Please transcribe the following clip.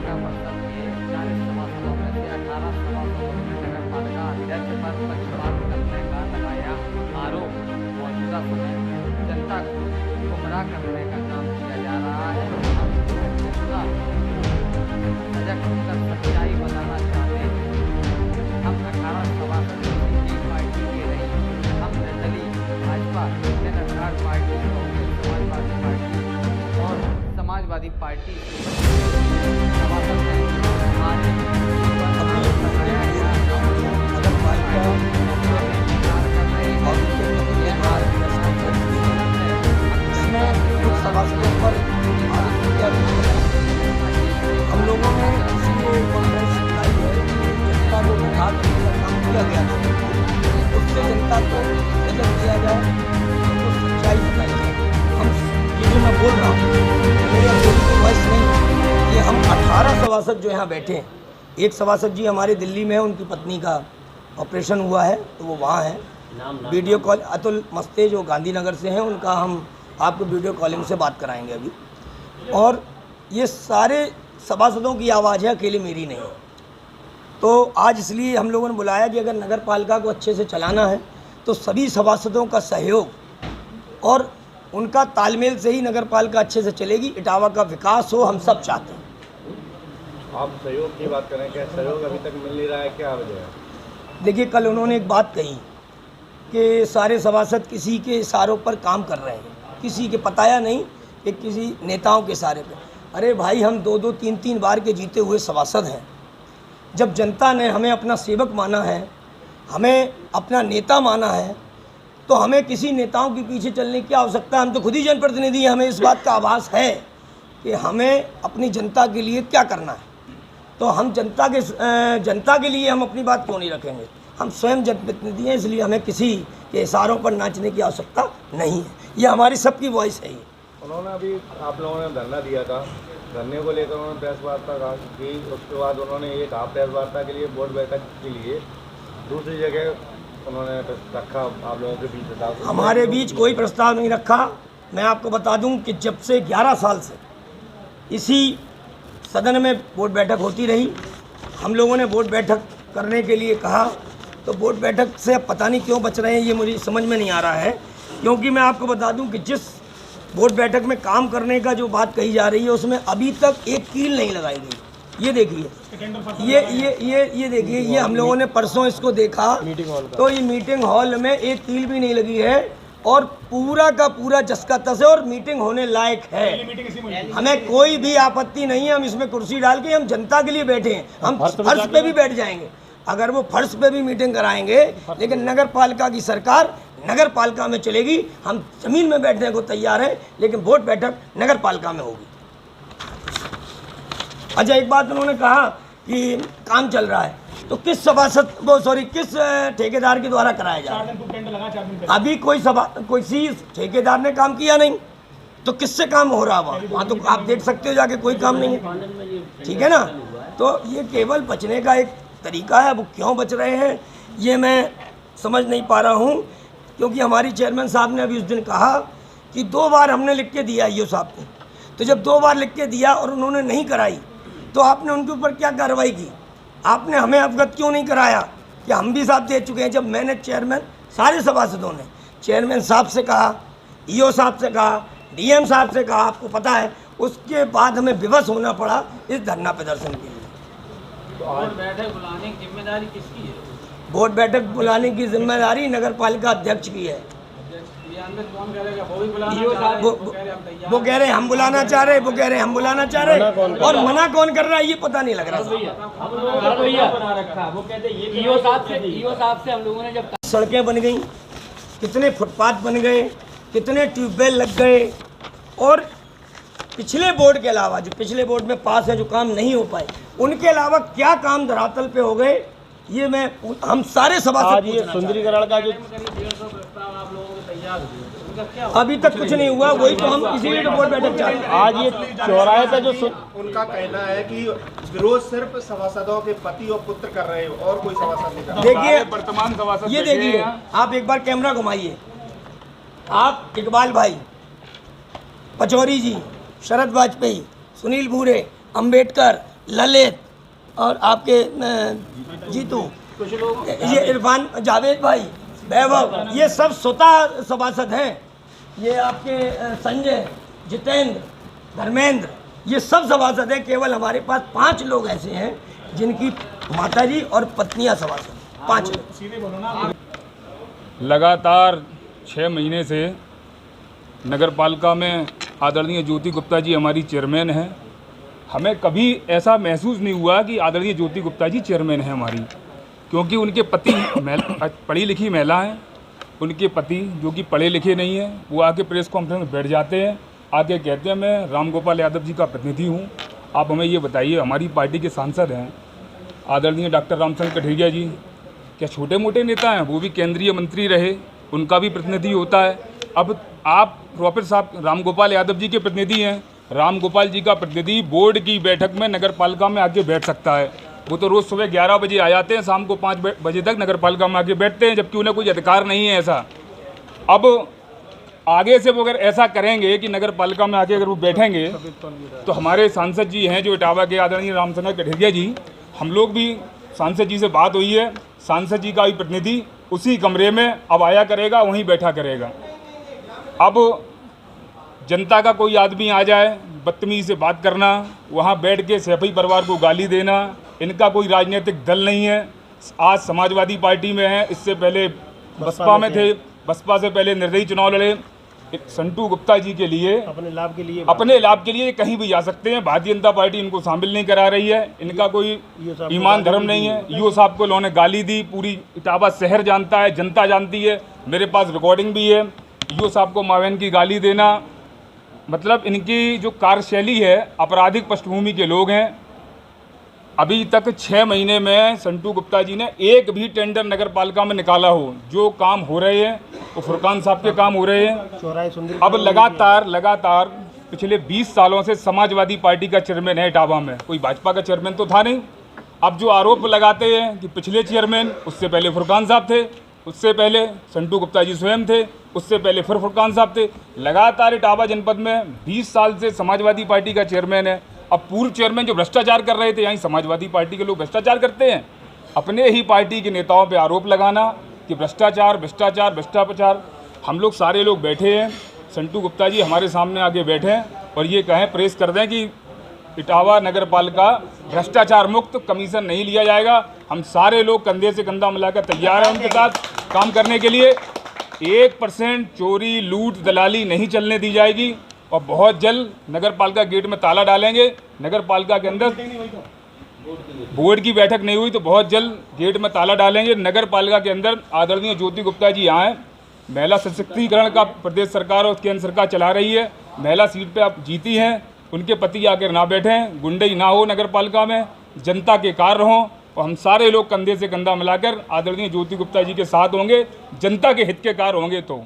पालिका परिषद के 40 सभासदों में से 18 सभासदों ने नगर पालिका अध्यक्ष पर पक्षपात करने का लगाया आरोप। मौजूदा समय जनता को गुमराह करने का काम किया जा रहा है। हम जनता सजग होकर सच्चाई बताना चाहते हैं। हम 18 सभासद एक पार्टी के नहीं, हम निर्दलीय भाजपा, जनता पार्टी, कांग्रेस, समाजवादी पार्टी और समाजवादी पार्टी सभासद हैं। हमारे सभासदों पर हम लोगों ने इसीलिए कांग्रेस लाई है कि जनता को गुमराह करने का काम किया गया था, उससे जनता को सजग किया जाए, तो सच्चाई बताई जाए। हम ये जो मैं बोल रहा हूँ मेरे बोलने की वॉइस नहीं, ये हम 18 सभासद जो यहाँ बैठे हैं। एक सभासद जी हमारे दिल्ली में है, उनकी पत्नी का ऑपरेशन हुआ है तो वो वहाँ है। वीडियो कॉल अतुल मस्ते जो गांधीनगर से हैं, उनका हम आपको वीडियो कॉलिंग से बात कराएंगे अभी। और ये सारे सभासदों की आवाज़ है, अकेले मेरी नहीं। तो आज इसलिए हम लोगों ने बुलाया कि अगर नगर पालिका को अच्छे से चलाना है तो सभी सभासदों का सहयोग और उनका तालमेल से ही नगर पालिका अच्छे से चलेगी, इटावा का विकास हो, हम सब चाहते हैं। आप सहयोग की बात करें, क्या सहयोग अभी तक मिल नहीं रहा है, क्या वजह है? देखिए, कल उन्होंने एक बात कही कि सारे सभासद किसी के इशारों पर काम कर रहे हैं, किसी के पताया नहीं कि किसी नेताओं के इशारे पर। अरे भाई, हम 2-2, 3-3 बार के जीते हुए सभासद हैं। जब जनता ने हमें अपना सेवक माना है, हमें अपना नेता माना है, तो हमें किसी नेताओं के पीछे चलने की आवश्यकता। हम तो खुद ही जनप्रतिनिधि हैं, हमें इस बात का आभास है कि हमें अपनी जनता के लिए क्या करना है। तो हम जनता के लिए हम अपनी बात क्यों नहीं रखेंगे? हम स्वयं जनप्रतिनिधि हैं, इसलिए हमें किसी के इशारों पर नाचने की आवश्यकता नहीं है। ये हमारी सबकी वॉइस है। उन्होंने अभी आप लोगों ने धरना दिया था, धरने को लेकर उन्होंने प्रेस वार्ता कहा कि उसके बाद उन्होंने ये कहा प्रेस वार्ता के लिए बोर्ड बैठक के लिए दूसरी जगह उन्होंने रखा आप लोगों के बीच था। हमारे बीच कोई प्रस्ताव नहीं रखा। मैं आपको बता दूं कि जब से 11 साल से इसी सदन में बोर्ड बैठक होती रही, हम लोगों ने बोर्ड बैठक करने के लिए कहा, तो बोर्ड बैठक से अब पता नहीं क्यों बच रहे हैं, ये मुझे समझ में नहीं आ रहा है। क्योंकि मैं आपको बता दूं कि जिस बोर्ड बैठक में काम करने का जो बात कही जा रही है, उसमें अभी तक एक कील नहीं लगाई गई। ये देखिए, ये देखिए, ये हम लोगों ने परसों इसको देखा, तो ये मीटिंग हॉल में एक कील भी नहीं लगी है और पूरा का पूरा जसका तस है और मीटिंग होने लायक है। हमें कोई भी आपत्ति नहीं है, हम इसमें कुर्सी डाल के हम जनता के लिए बैठे हैं, हम फर्श पे भी बैठ जाएंगे अगर वो फर्श पे भी मीटिंग कराएंगे। लेकिन नगर पालिका की सरकार नगर पालिका में चलेगी, हम जमीन में बैठने को तैयार हैं, लेकिन वोट बैठक नगर पालिका में होगी। अच्छा, एक बात उन्होंने कहा कि काम चल रहा है, तो किस किस ठेकेदार के द्वारा कराया जा रहा है? अभी कोई ठेकेदार ने काम किया नहीं, तो किससे काम हो रहा है वहाँ? तो आप देख सकते हो जाके, कोई काम नहीं है, ठीक है ना। तो ये केवल बचने का एक तरीका है। वो क्यों बच रहे हैं ये मैं समझ नहीं पा रहा हूँ, क्योंकि हमारी चेयरमैन साहब ने अभी उस दिन कहा कि 2 बार हमने लिख के दिया ईओ साहब को। तो जब 2 बार लिख के दिया और उन्होंने नहीं कराई, तो आपने उनके ऊपर क्या कार्रवाई की? आपने हमें अवगत क्यों नहीं कराया कि हम भी साहब दे चुके हैं? जब मैंने चेयरमैन, सारे सभासदों ने चेयरमैन साहब से कहा, ईओ साहब से कहा, डीएम साहब से कहा, आपको पता है, उसके बाद हमें विवश होना पड़ा इस धरना प्रदर्शन के लिए। बोर्ड बैठक बुलाने की जिम्मेदारी किसकी है? बोर्ड बैठक बुलाने की जिम्मेदारी नगर पालिका अध्यक्ष की है। ये अंदर कौन करेगा? वो भी बुलाना वो कह रहे हम बुलाना चाह रहे, वो कह रहे हम बुलाना चाह रहे, और मना कौन कर रहा है ये पता नहीं लग रहा। ईओ साहब से हम लोगों ने जब सड़कें बन गई, कितने फुटपाथ बन गए, कितने ट्यूबवेल लग गए, और पिछले बोर्ड के अलावा जो पिछले बोर्ड में पास है, जो काम नहीं हो पाए, उनके अलावा क्या काम धरातल पे हो गए, ये हम सारे सभासद सुंदरीकरण का जो 150 प्रस्ताव आप लोगों को तैयार हुए, अभी तक कुछ नहीं हुआ, वही तो हम इसीलिए तो बोर्ड बैठक चाहते हैं। आज ये चौराहे पे जो उनका कहना है कि विरोध सिर्फ सभासदों के पति और पुत्र कर रहे हो और कोई सभासद नहीं कर रहा। देखिए, वर्तमान सभासद ये देखिए, आप एक बार कैमरा घुमाइए, आप इकबाल भाई, पचौरी जी, शरद वाजपेयी, सुनील भूरे, अंबेडकर, ललित और आपके जीतू, ये इरफान, जावेद भाई, वैभव, ये सब स्वतः सभासद हैं। ये आपके संजय, जितेंद्र, धर्मेंद्र, ये सब सभासद हैं। केवल हमारे पास 5 लोग ऐसे हैं जिनकी माताजी और पत्नियां सभासद, 5 लोग। लगातार 6 महीने से नगर पालिका में आदरणीय ज्योति गुप्ता जी हमारी चेयरमैन हैं। हमें कभी ऐसा महसूस नहीं हुआ कि आदरणीय ज्योति गुप्ता जी चेयरमैन हैं हमारी, क्योंकि उनके पति पढ़ी लिखी महिला हैं। उनके पति जो कि पढ़े लिखे नहीं हैं, वो आके प्रेस कॉन्फ्रेंस में बैठ जाते हैं, आके कहते हैं मैं रामगोपाल यादव जी का प्रतिनिधि हूँ। आप हमें ये बताइए, हमारी पार्टी के सांसद हैं आदरणीय डॉक्टर रामचंद्र कठेरिया जी, क्या छोटे मोटे नेता हैं? वो भी केंद्रीय मंत्री रहे, उनका भी प्रतिनिधि होता है। अब आप प्रोफेसर साहब रामगोपाल यादव जी के प्रतिनिधि हैं। रामगोपाल जी का प्रतिनिधि बोर्ड की बैठक में नगर पालिका में आके बैठ सकता है। वो तो रोज़ सुबह 11 बजे आ जाते हैं, शाम को 5 बजे तक नगर पालिका में आके बैठते हैं, जबकि उन्हें कोई अधिकार नहीं है ऐसा। अब आगे से वो अगर ऐसा करेंगे कि नगर पालिका में आके अगर वो बैठेंगे, तो हमारे सांसद जी हैं जो इटावा के आदरणीय रामचंद्र कठेरिया जी, हम लोग भी सांसद जी से बात हुई है, सांसद जी का भी प्रतिनिधि उसी कमरे में अब आया करेगा, वहीं बैठा करेगा। अब जनता का कोई आदमी आ जाए, बदतमीज़ी से बात करना, वहाँ बैठ के सैफी परिवार को गाली देना, इनका कोई राजनीतिक दल नहीं है। आज समाजवादी पार्टी में है, इससे पहले बसपा में थे, बसपा से पहले निर्दलीय चुनाव लड़े। संटू गुप्ता जी के लिए अपने लाभ के लिए कहीं भी जा सकते हैं। भारतीय जनता पार्टी इनको शामिल नहीं करा रही है, इनका कोई ईमान धर्म नहीं है। ईओ साहब को उन्होंने गाली दी, पूरी इटावा शहर जानता है, जनता जानती है, मेरे पास रिकॉर्डिंग भी है। ईओ साहब को मावेन की गाली देना, मतलब इनकी जो कार्यशैली है, आपराधिक पृष्ठभूमि के लोग हैं। अभी तक 6 महीने में संटू गुप्ता जी ने एक भी टेंडर नगर पालिका में निकाला हो। जो काम हो रहे हैं वो फुरकान साहब के काम हो रहे हैं। अब लगातार पिछले 20 सालों से समाजवादी पार्टी का चेयरमैन है इटावा में, कोई भाजपा का चेयरमैन तो था नहीं। अब जो आरोप लगाते हैं कि पिछले चेयरमैन, उससे पहले फुरकान साहब थे, उससे पहले संटू गुप्ता जी स्वयं थे, उससे पहले फिर फुरकान साहब थे। लगातार इटावा जनपद में 20 साल से समाजवादी पार्टी का चेयरमैन है। अब पूर्व चेयरमैन जो भ्रष्टाचार कर रहे थे, यहीं समाजवादी पार्टी के लोग भ्रष्टाचार करते हैं। अपने ही पार्टी के नेताओं पे आरोप लगाना कि भ्रष्टाचार। हम लोग सारे लोग बैठे हैं, संटू गुप्ता जी हमारे सामने आगे बैठे हैं और ये कहें, प्रेस कर दें कि इटावा नगर पालिका भ्रष्टाचार मुक्त, कमीशन नहीं लिया जाएगा। हम सारे लोग कंधे से कंधा मिलाकर तैयार हैं उनके साथ काम करने के लिए। 1% चोरी, लूट, दलाली नहीं चलने दी जाएगी और बहुत जल्द नगर पालिका गेट में ताला डालेंगे। नगर पालिका के अंदर बोर्ड की बैठक नहीं हुई तो बहुत जल्द गेट में ताला डालेंगे। नगर पालिका के अंदर आदरणीय ज्योति गुप्ता जी आएँ। महिला सशक्तिकरण का प्रदेश सरकार और केंद्र सरकार चला रही है। महिला सीट पे आप जीती हैं, उनके पति आकर ना बैठें, गुंडई ना हो नगर पालिका में, जनता के कार्य हों और हम सारे लोग कंधे से कंधा मिलाकर आदरणीय ज्योति गुप्ता जी के साथ होंगे, जनता के हित के कार्य होंगे तो